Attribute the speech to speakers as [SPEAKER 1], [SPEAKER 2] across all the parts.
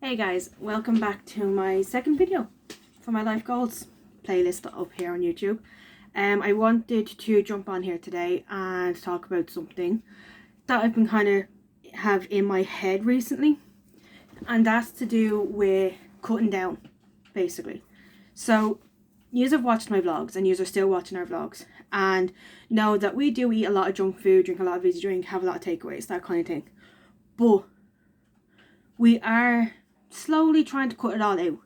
[SPEAKER 1] Hey guys, welcome back to my second video for my life goals playlist up here on YouTube. I wanted to jump on here today and talk about something that I've been kind of have in my head recently, and that's to do with cutting down, basically. So yous have watched my vlogs and yous are still watching our vlogs and know that we do eat a lot of junk food, drink a lot of fizzy drink, have a lot of takeaways, that kind of thing. But we are slowly trying to cut it all out.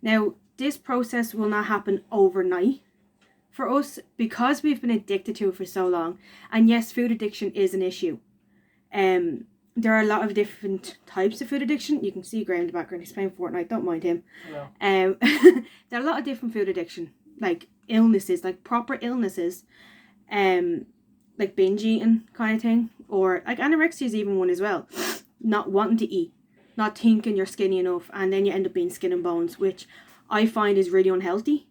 [SPEAKER 1] Now, this process will not happen overnight for us because we've been addicted to it for so long. And yes, food addiction is an issue. There are a lot of different types of food addiction. You can see Graham in the background, he's playing Fortnite, don't mind him. There are a lot of different food addiction, like illnesses, like proper illnesses, like binge eating kind of thing, or like anorexia is even one as well. Not wanting to eat, not thinking you're skinny enough, and then you end up being skin and bones, which I find is really unhealthy.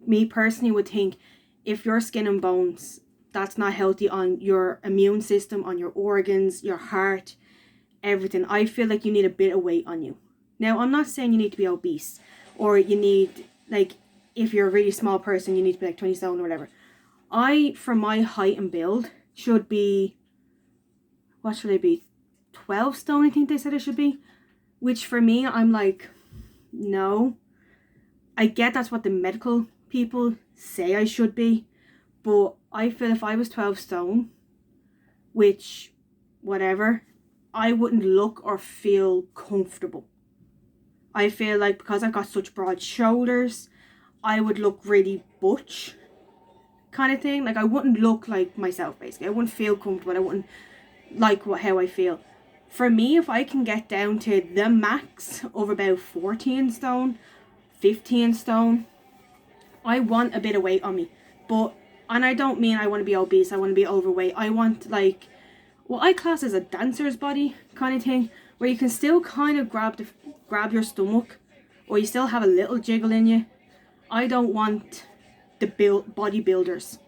[SPEAKER 1] Me personally would think if you're skin and bones, that's not healthy on your immune system, on your organs, your heart, everything. I feel like you need a bit of weight on you. Now, I'm not saying you need to be obese, or you need, like, if you're a really small person, you need to be like 20 stone or whatever. For my height and build, should be, what should I be? 12 stone, I think they said I should be. Which for me, I'm like, no. I get that's what the medical people say I should be. But I feel if I was 12 stone, which, whatever, I wouldn't look or feel comfortable. I feel like because I've got such broad shoulders, I would look really butch kind of thing. Like, I wouldn't look like myself, basically. I wouldn't feel comfortable. I wouldn't like how I feel. For me, if I can get down to the max of about 14 stone, 15 stone, I want a bit of weight on me. And I don't mean I want to be obese, I want to be overweight. I want, like, what I class as a dancer's body kind of thing, where you can still kind of grab your stomach, or you still have a little jiggle in you. I don't want the bodybuilder's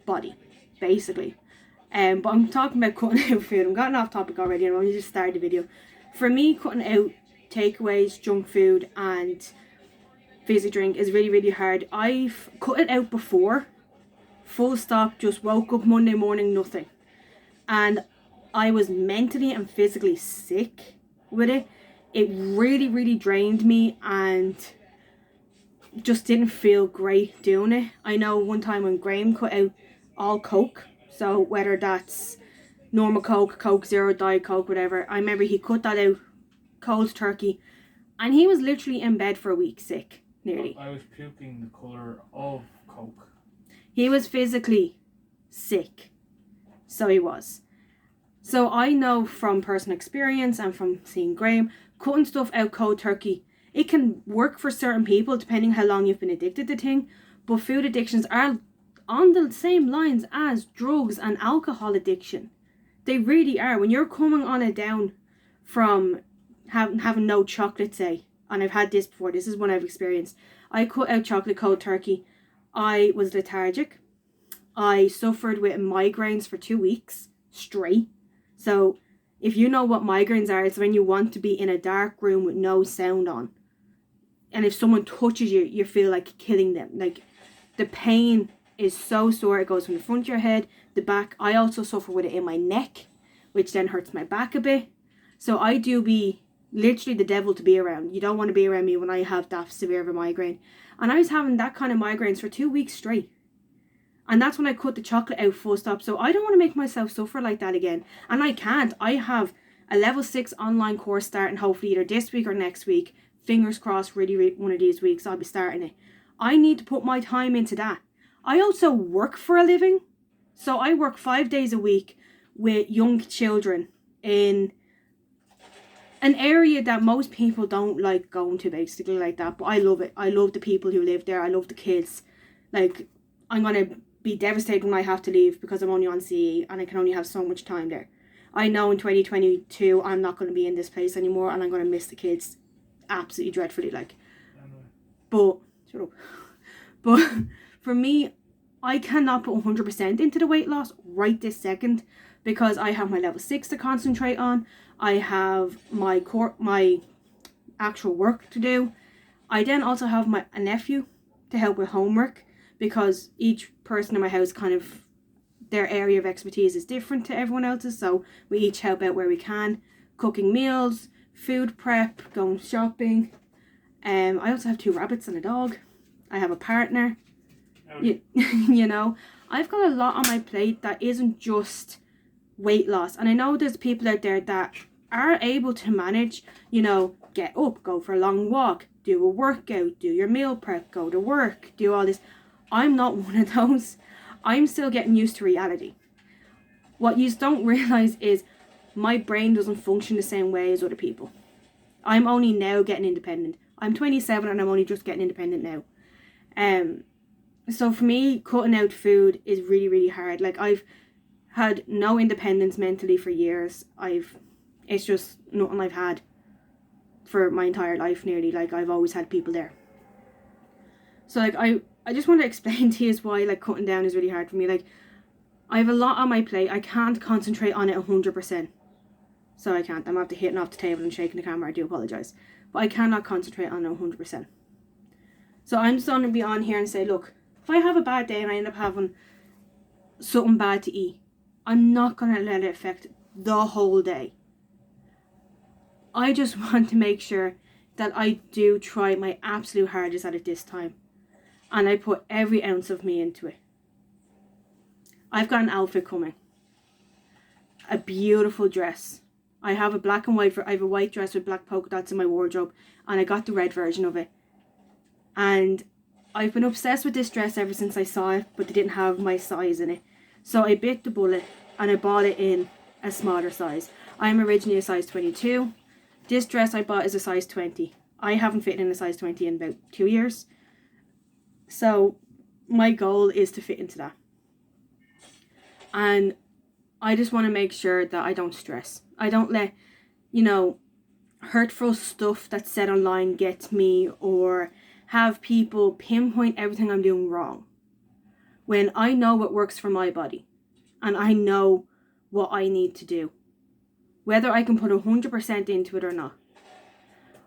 [SPEAKER 1] body, basically. But I'm talking about cutting out food. I'm getting off topic already, and I'm only just started the video. For me, cutting out takeaways, junk food, and fizzy drink is really, really hard. I've cut it out before, full stop, just woke up Monday morning, nothing. And I was mentally and physically sick with it. It really, really drained me and just didn't feel great doing it. I know one time when Graham cut out all Coke, so whether that's normal Coke, Coke Zero, Diet Coke, whatever, I remember he cut that out cold turkey, and he was literally in bed for a week sick, nearly.
[SPEAKER 2] I was puking the colour of Coke.
[SPEAKER 1] He was physically sick, so he was. So I know from personal experience and from seeing Graham, cutting stuff out cold turkey, it can work for certain people depending how long you've been addicted to thing, but food addictions are on the same lines as drugs and alcohol addiction. They really are. When you're coming on it down from having no chocolate, say, and I've had this before, this is one I've experienced. I cut out chocolate cold turkey. I was lethargic. I suffered with migraines for 2 weeks straight. So if you know what migraines are, it's when you want to be in a dark room with no sound on. And if someone touches you, you feel like killing them. Like, the pain is so sore. It goes from the front of your head, the back. I also suffer with it in my neck, which then hurts my back a bit. So I do be literally the devil to be around. You don't want to be around me when I have that severe of a migraine. And I was having that kind of migraines for 2 weeks straight. And that's when I cut the chocolate out full stop. So I don't want to make myself suffer like that again. And I can't. I have a level 6 online course starting hopefully either this week or next week. Fingers crossed, really one of these weeks I'll be starting it. I need to put my time into that. I also work for a living. So I work 5 days a week with young children in an area that most people don't like going to, basically, like that. But I love it. I love the people who live there. I love the kids. Like, I'm going to be devastated when I have to leave because I'm only on CE and I can only have so much time there. I know in 2022 I'm not going to be in this place anymore and I'm going to miss the kids absolutely dreadfully, like. But shut up. But for me, I cannot put 100% into the weight loss right this second because I have my level 6 to concentrate on. I have my actual work to do. I then also have a nephew to help with homework, because each person in my house kind of, their area of expertise is different to everyone else's, so we each help out where we can, cooking meals, food prep, going shopping. I also have 2 rabbits and a dog. I have a partner. You know, I've got a lot on my plate that isn't just weight loss, and I know there's people out there that are able to manage, you know, get up, go for a long walk, do a workout, do your meal prep, go to work, do all this. I'm not one of those. I'm still getting used to reality. What you don't realize is my brain doesn't function the same way as other people. I'm only now getting independent. I'm 27 and I'm only just getting independent now. So for me, cutting out food is really, really hard. Like, I've had no independence mentally for years. It's just nothing I've had for my entire life nearly. Like, I've always had people there. So like, I just want to explain to you why like cutting down is really hard for me. Like, I have a lot on my plate. I can't concentrate on it 100%. So I can't. I'm after hitting off the table and shaking the camera. I do apologise. But I cannot concentrate on it 100%. So I'm just going to be on here and say, look, if I have a bad day and I end up having something bad to eat, I'm not going to let it affect the whole day. I just want to make sure that I do try my absolute hardest at it this time. And I put every ounce of me into it. I've got an outfit coming. A beautiful dress. I have a black and white, I have a white dress with black polka dots in my wardrobe, and I got the red version of it. And I've been obsessed with this dress ever since I saw it, but they didn't have my size in it. So I bit the bullet and I bought it in a smaller size. I'm originally a size 22. This dress I bought is a size 20. I haven't fit in a size 20 in about 2 years. So my goal is to fit into that. And I just want to make sure that I don't stress. I don't let, you know, hurtful stuff that's said online get me, or have people pinpoint everything I'm doing wrong. When I know what works for my body and I know what I need to do, whether I can put 100% into it or not.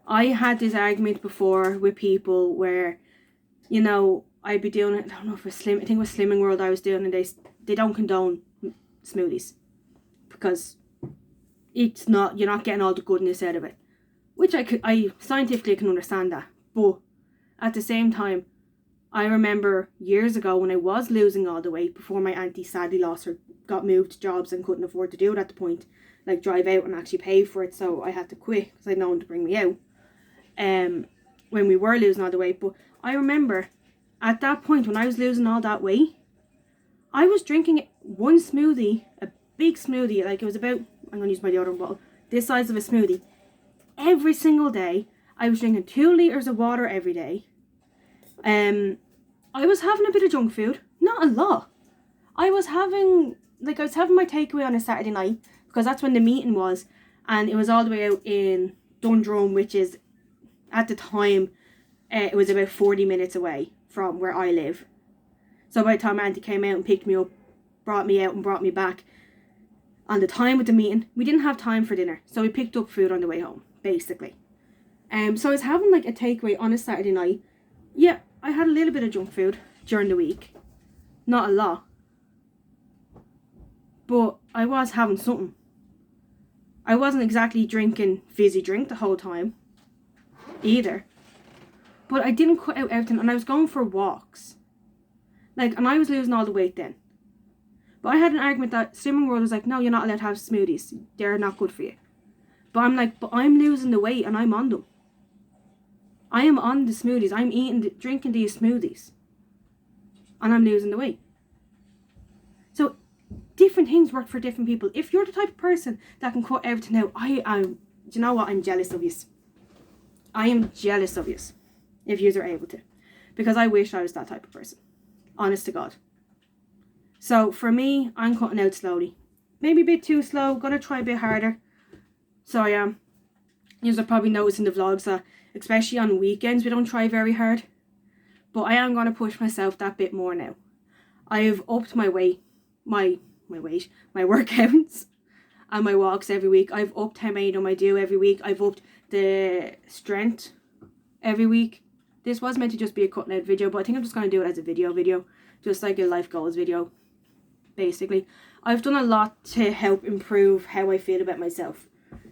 [SPEAKER 1] I had this argument before with people where, you know, I'd be doing it, I don't know if it was I think it was Slimming World I was doing, and they don't condone smoothies because it's not, you're not getting all the goodness out of it, which I scientifically can understand that. But at the same time, I remember years ago when I was losing all the weight, before my auntie sadly lost her, got moved jobs and couldn't afford to do it at the point, like drive out and actually pay for it, so I had to quit because I had no one to bring me out when we were losing all the weight. But I remember at that point when I was losing all that weight, I was drinking one smoothie, a big smoothie, like it was about, I'm going to use my deodorant bottle, this size of a smoothie, every single day. I was drinking 2 litres of water every day. I was having a bit of junk food, not a lot. I was having my takeaway on a Saturday night, because that's when the meeting was, and it was all the way out in Dundrum, which is, at the time, it was about 40 minutes away from where I live. So by the time my auntie came out and picked me up, brought me out and brought me back, on the time with the meeting, we didn't have time for dinner, so we picked up food on the way home, basically. So I was having like a takeaway on a Saturday night. Yeah, I had a little bit of junk food during the week, not a lot, but I was having something. I wasn't exactly drinking fizzy drink the whole time either, but I didn't cut out everything, and I was going for walks, like, and I was losing all the weight then. But I had an argument that Slimming World was like, no, you're not allowed to have smoothies, they're not good for you. But I'm like, but I'm losing the weight and I'm on them. I am on the smoothies, I'm drinking these smoothies, and I'm losing the weight. So different things work for different people. If you're the type of person that can cut everything out, do you know what, I'm jealous of you. I am jealous of you if you are able to, because I wish I was that type of person, honest to God. So for me, I'm cutting out slowly, maybe a bit too slow, gonna try a bit harder. So I am. You'll probably notice in the vlogs that, especially on weekends, we don't try very hard, but I am gonna push myself that bit more now. I have upped my weight, my workouts and my walks every week. I've upped how many of them I do every week. I've upped the strength every week. This was meant to just be a cutting out video, but I think I'm just going to do it as a video, just like a life goals video, basically. I've done a lot to help improve how I feel about myself.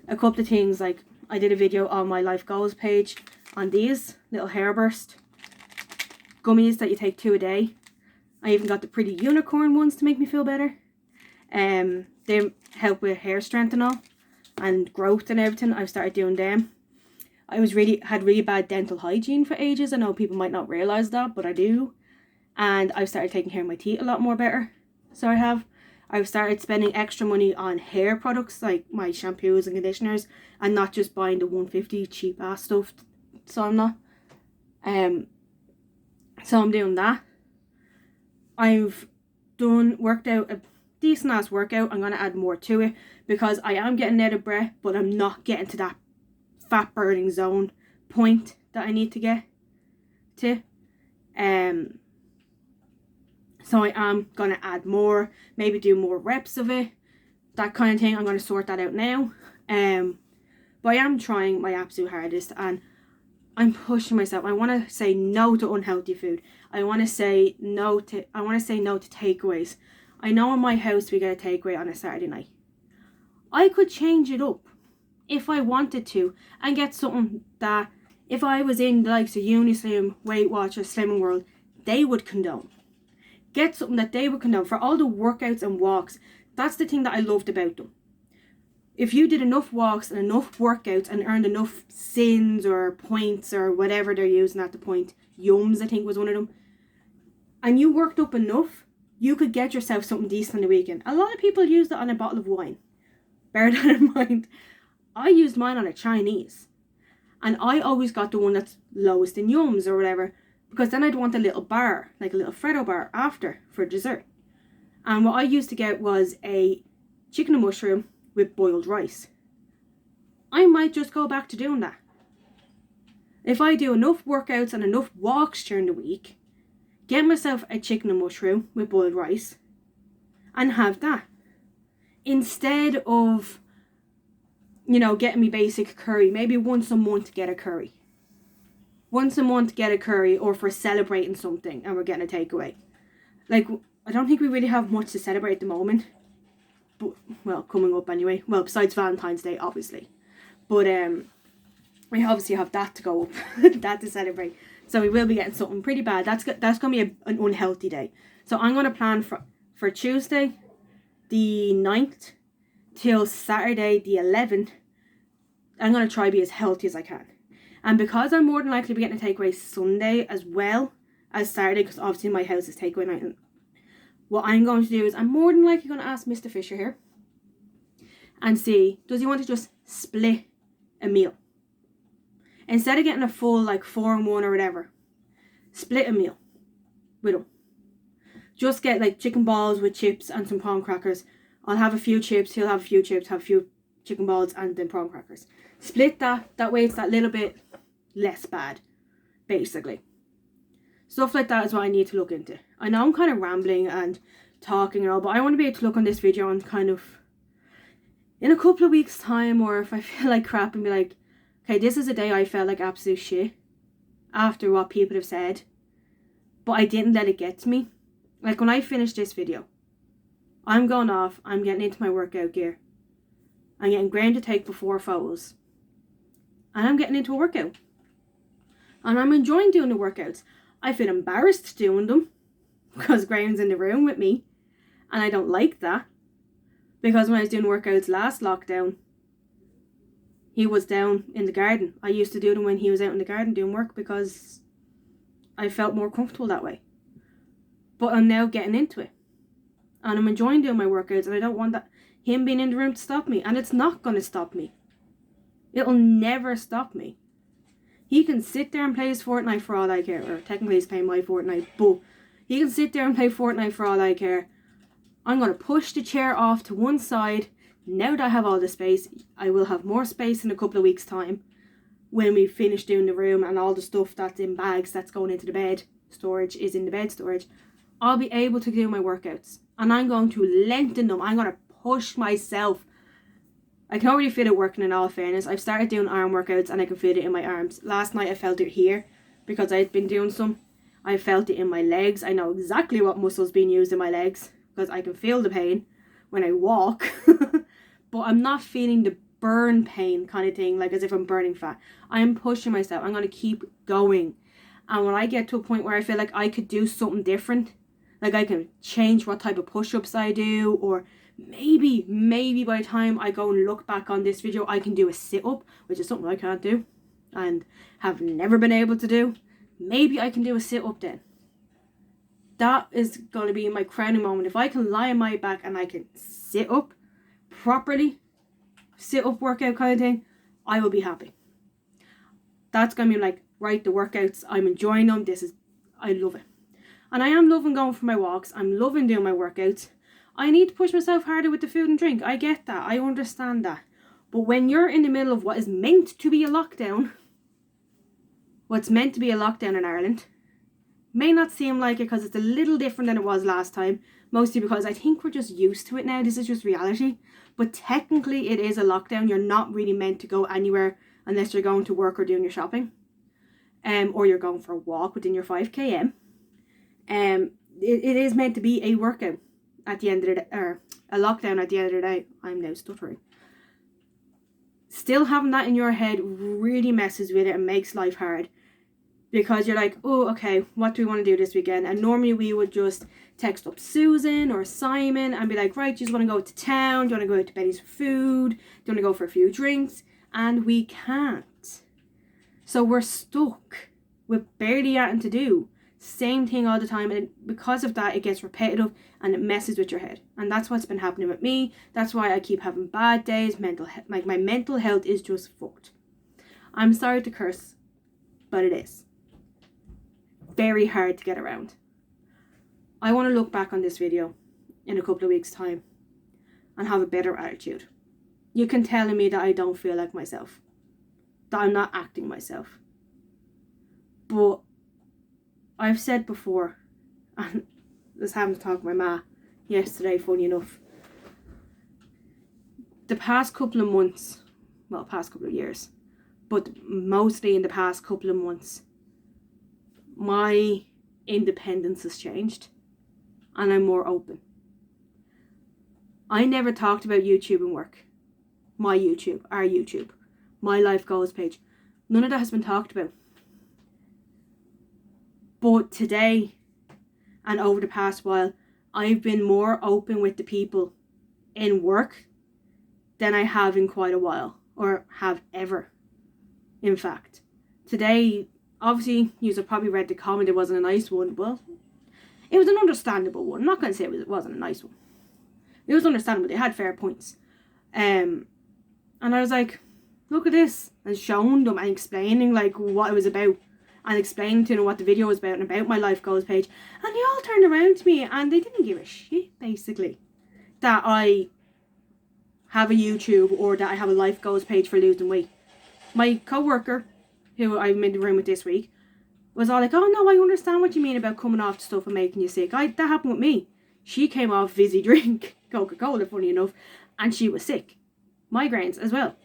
[SPEAKER 1] A couple of things, like I did a video on my life goals page on these little hairburst gummies that you take 2 a day. I even got the pretty unicorn ones to make me feel better. They help with hair strength and all, and growth and everything. I've started doing them. I had really bad dental hygiene for ages. I know people might not realise that, but I do. And I've started taking care of my teeth a lot more better. So I've started spending extra money on hair products like my shampoos and conditioners, and not just buying the $150 cheap ass stuff. So I'm not. So I'm doing that. I've worked out a decent ass workout. I'm going to add more to it because I am getting out of breath, but I'm not getting to that fat burning zone point that I need to get to. So I am going to add more, maybe do more reps of it, that kind of thing. I'm going to sort that out now. But I am trying my absolute hardest, and I'm pushing myself. I want to say no to unhealthy food. I want to say no to takeaways. I know in my house we get a takeaway on a Saturday night. I could change it up if I wanted to and get something that if I was in the likes of Unislim, Weight Watchers, Slimming World, they would condone. Get something that they would condone for all the workouts and walks. That's the thing that I loved about them. If you did enough walks and enough workouts and earned enough sins or points or whatever they're using at the point, yums I think was one of them, and you worked up enough, you could get yourself something decent on the weekend. A lot of people use that on a bottle of wine. Bear that in mind. I used mine on a Chinese. And I always got the one that's lowest in yums or whatever, because then I'd want a little bar, like a little Freddo bar after for dessert. And what I used to get was a chicken and mushroom with boiled rice. I might just go back to doing that. If I do enough workouts and enough walks during the week, get myself a chicken and mushroom with boiled rice and have that. Instead of, getting me basic curry, maybe once a month get a curry. Once a month get a curry, or for celebrating something and we're getting a takeaway. Like, I don't think we really have much to celebrate at the moment. But, well, coming up anyway. Well, besides Valentine's Day, obviously. But, we obviously have that to go up. That to celebrate. So we will be getting something pretty bad. That's going to be an unhealthy day. So I'm going to plan for Tuesday, the 9th, till Saturday, the 11th. I'm going to try to be as healthy as I can. And because I'm more than likely to be getting a takeaway Sunday as well as Saturday, because obviously my house is takeaway night, what I'm going to do is I'm more than likely going to ask Mr. Fisher here and see, does he want to just split a meal? Instead of getting a full 4-in-1 or whatever, split a meal with him. Just get chicken balls with chips and some prawn crackers. I'll have a few chips, he'll have a few chips, have a few chicken balls and then prawn crackers. Split that way it's that little bit less bad, basically. Stuff like that is what I need to look into. I know I'm kind of rambling and talking and all, but I want to be able to look on this video and kind of, in a couple of weeks time, or if I feel like crap, and be like, okay, this is a day I felt like absolute shit after what people have said, but I didn't let it get to me. Like when I finish this video, I'm going off, I'm getting into my workout gear. I'm getting Graham to take before photos. And I'm getting into a workout. And I'm enjoying doing the workouts. I feel embarrassed doing them because Graham's in the room with me. And I don't like that. Because when I was doing workouts last lockdown, he was down in the garden. I used to do them when he was out in the garden doing work because I felt more comfortable that way. But I'm now getting into it. And I'm enjoying doing my workouts, and I don't want him being in the room to stop me. And it's not going to stop me. It'll never stop me. He can sit there and play his Fortnite for all I care. Or technically he's playing my Fortnite, but he can sit there and play Fortnite for all I care. I'm going to push the chair off to one side. Now that I have all the space, I will have more space in a couple of weeks' time. When we finish doing the room and all the stuff that's in bags that's going into the bed storage is in the bed storage, I'll be able to do my workouts. And I'm going to lengthen them. I'm going to push myself I can already feel it working, in all fairness. I've started doing arm workouts and I can feel it in my arms. Last night I felt it here because I'd been doing some. I felt it in my legs. I know exactly what muscles being used in my legs because I can feel the pain when I walk. But I'm not feeling the burn pain kind of thing, like as if I'm burning fat. I'm pushing myself. I'm going to keep going. And when I get to a point where I feel like I could do something different, like I can change what type of push-ups I do, or maybe by the time I go and look back on this video, I can do a sit-up, which is something I can't do and have never been able to do. Maybe I can do a sit-up then. That is going to be my crowning moment. If I can lie on my back and I can sit up properly, sit-up workout kind of thing, I will be happy. That's going to be like, right, the workouts, I'm enjoying them. I love it. And I am loving going for my walks. I'm loving doing my workouts. I need to push myself harder with the food and drink. I get that. I understand that. But when you're in the middle of what is meant to be a lockdown, what's meant to be a lockdown in Ireland, may not seem like it because it's a little different than it was last time. Mostly because I think we're just used to it now. This is just reality. But technically it is a lockdown. You're not really meant to go anywhere unless you're going to work or doing your shopping. Or you're going for a walk within your 5km. It is meant to be a workout at the end of the day, or a lockdown at the end of the day. I'm now stuttering. Still having that in your head really messes with it and makes life hard. Because you're like, oh, okay, what do we want to do this weekend? And normally we would just text up Susan or Simon and be like, right, do you just want to go to town? Do you want to go out to Betty's for food? Do you want to go for a few drinks? And we can't. So we're stuck with barely anything to do. Same thing all the time. And because of that, it gets repetitive and it messes with your head. And that's what's been happening with me. That's why I keep having bad days. My mental health is just fucked. I'm sorry to curse, but it is very hard to get around. I want to look back on this video in a couple of weeks' time and have a better attitude. You can tell me that I don't feel like myself, that I'm not acting myself. But I've said before, and was having to talk to my ma yesterday, funny enough, the past couple of months, well, past couple of years, but mostly in the past couple of months, my independence has changed and I'm more open. I never talked about YouTube and work. My YouTube, our YouTube, my life goals page. None of that has been talked about. But today and over the past while, I've been more open with the people in work than I have in quite a while, or have ever. In fact, today, obviously, you have probably read the comment, it wasn't a nice one. Well, it was an understandable one. I'm not going to say it wasn't a nice one. It was understandable. They had fair points. And I was like, look at this. And showing them and explaining like what it was about. And explaining to them what the video was about and about my life goals page. And they all turned around to me and they didn't give a shit, basically, that I have a YouTube or that I have a life goals page for losing weight. My co-worker, who I'm in the room with this week, was all like, oh no, I understand what you mean about coming off stuff and making you sick. That happened with me. She came off fizzy drink, Coca-Cola, funny enough, and she was sick. Migraines as well.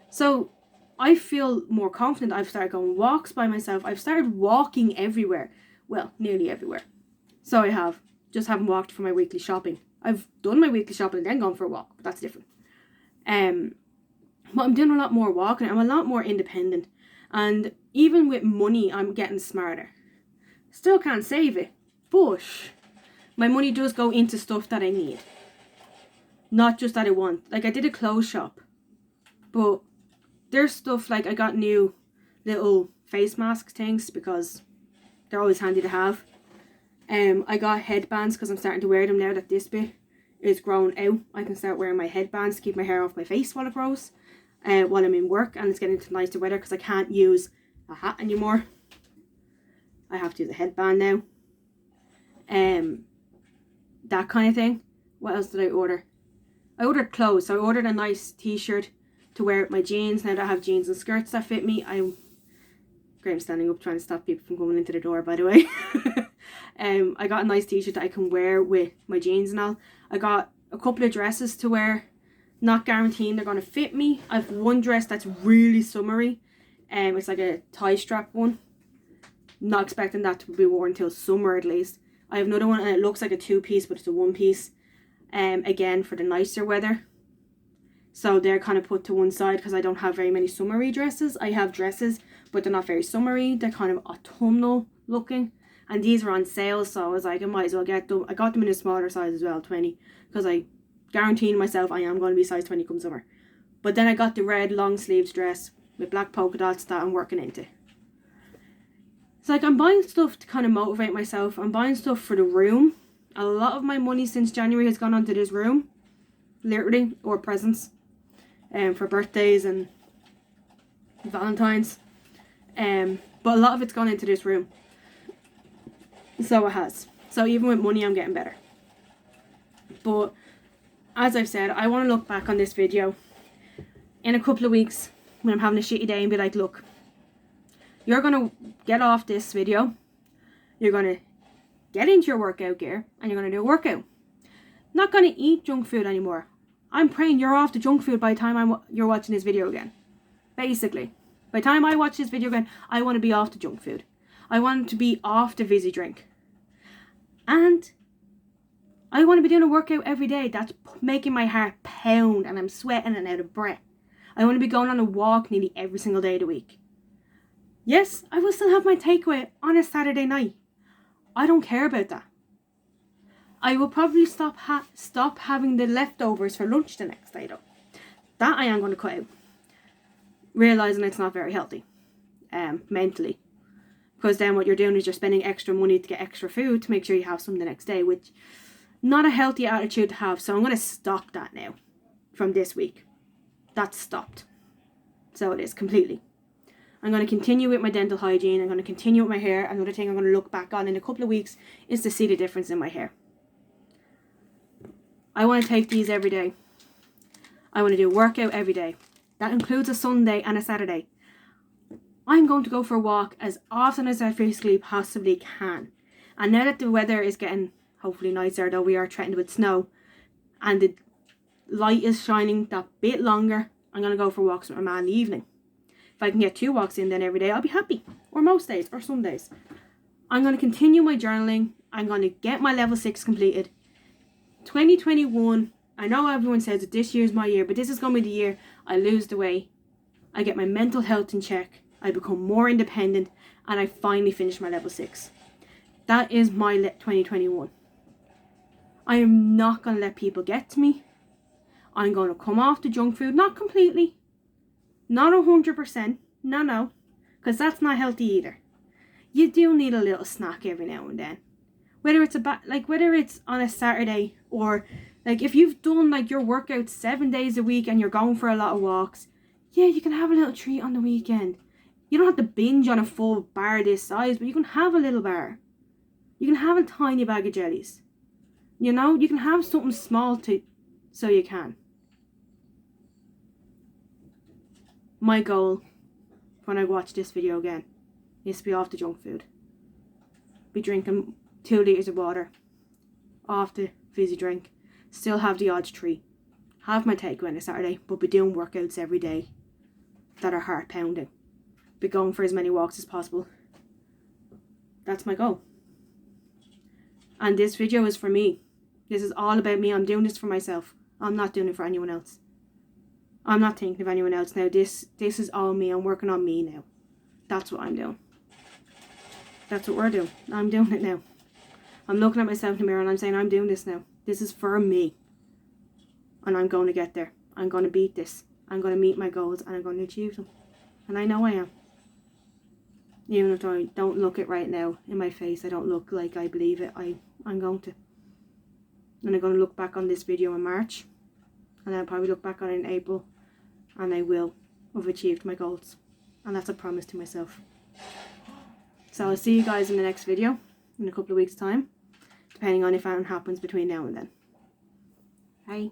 [SPEAKER 1] So I feel more confident. I've started going walks by myself. I've started walking everywhere. Well, nearly everywhere. So I have. Just haven't walked for my weekly shopping. I've done my weekly shopping and then gone for a walk, but that's different. But I'm doing a lot more walking. I'm a lot more independent. And even with money, I'm getting smarter. Still can't save it, but my money does go into stuff that I need. Not just that I want. Like I did a clothes shop, but there's stuff like I got new little face mask things because they're always handy to have. I got headbands because I'm starting to wear them now that this bit is grown out. I can start wearing my headbands to keep my hair off my face while it grows. While I'm in work and it's getting into nicer weather because I can't use a hat anymore. I have to use a headband now. That kind of thing. What else did I order? I ordered clothes. So I ordered a nice t-shirt to wear with my jeans. Now that I have jeans and skirts that fit me, Graham's standing up trying to stop people from coming into the door, by the way. I got a nice t-shirt that I can wear with my jeans and all. I got a couple of dresses to wear Not guaranteeing they're going to fit me. I've one dress that's really summery. It's like a tie strap one. Not expecting that to be worn until summer at least. I have another one and it looks like a 2-piece, but it's a 1-piece. Again, for the nicer weather. So they're kind of put to one side because I don't have very many summery dresses. I have dresses, but they're not very summery. They're kind of autumnal looking. And these were on sale, so I was like, I might as well get them. I got them in a smaller size as well, 20. Because I guaranteed myself I am going to be size 20 come summer. But then I got the red long sleeves dress with black polka dots that I'm working into. It's like I'm buying stuff to kind of motivate myself. I'm buying stuff for the room. A lot of my money since January has gone onto this room. Literally, or presents. For birthdays and Valentine's. But a lot of it's gone into this room. So it has. So even with money, I'm getting better. But as I've said, I want to look back on this video in a couple of weeks when I'm having a shitty day and be like, look, you're going to get off this video. You're going to get into your workout gear and you're going to do a workout. Not going to eat junk food anymore. I'm praying you're off the junk food by the time you're watching this video again. Basically. By the time I watch this video again, I want to be off the junk food. I want to be off the fizzy drink. And I want to be doing a workout every day that's making my heart pound and I'm sweating and out of breath. I want to be going on a walk nearly every single day of the week. Yes, I will still have my takeaway on a Saturday night. I don't care about that. I will probably stop having the leftovers for lunch the next day though. That I am going to cut out. Realising it's not very healthy. Mentally. Because then what you're doing is you're spending extra money to get extra food to make sure you have some the next day, which not a healthy attitude to have. So I'm going to stop that now from this week. That's stopped. So it is completely. I'm going to continue with my dental hygiene. I'm going to continue with my hair. Another thing I'm going to look back on in a couple of weeks is to see the difference in my hair. I want to take these every day. I want to do a workout every day. That includes a Sunday and a Saturday. I'm going to go for a walk as often as I physically possibly can. And now that the weather is getting hopefully nicer, though we are threatened with snow, and the light is shining that bit longer, I'm going to go for walks with my man in the evening. If I can get 2 walks in then every day, I'll be happy. Or most days, or some days. I'm going to continue my journaling. I'm going to get my level 6 completed. 2021, I know everyone says that this year's my year, but this is going to be the year I lose the weight. I get my mental health in check. I become more independent. And I finally finish my level 6. That is my 2021. I am not going to let people get to me. I'm going to come off the junk food. Not completely. Not 100%. No. Because that's not healthy either. You do need a little snack every now and then. Whether it's whether it's on a Saturday or like if you've done like your workouts 7 days a week and you're going for a lot of walks, yeah, you can have a little treat on the weekend. You don't have to binge on a full bar this size, but you can have a little bar. You can have a tiny bag of jellies. You know, you can have something small so you can. My goal when I watch this video again is to be off the junk food. Be drinking 2 litres of water. Off the fizzy drink. Still have the odd treat. Have my takeaway on a Saturday, but be doing workouts every day that are heart pounding. Be going for as many walks as possible. That's my goal. And this video is for me. This is all about me. I'm doing this for myself. I'm not doing it for anyone else. I'm not thinking of anyone else now. This is all me. I'm working on me now. That's what I'm doing. That's what we're doing. I'm doing it now. I'm looking at myself in the mirror and I'm saying I'm doing this now. This is for me. And I'm going to get there. I'm going to beat this. I'm going to meet my goals and I'm going to achieve them. And I know I am. Even if I don't look it right now in my face, I don't look like I believe it, I'm going to. And I'm going to look back on this video in March. And I'll probably look back on it in April. And I will have achieved my goals. And that's a promise to myself. So I'll see you guys in the next video in a couple of weeks' time. Depending on if anything happens between now and then. Bye.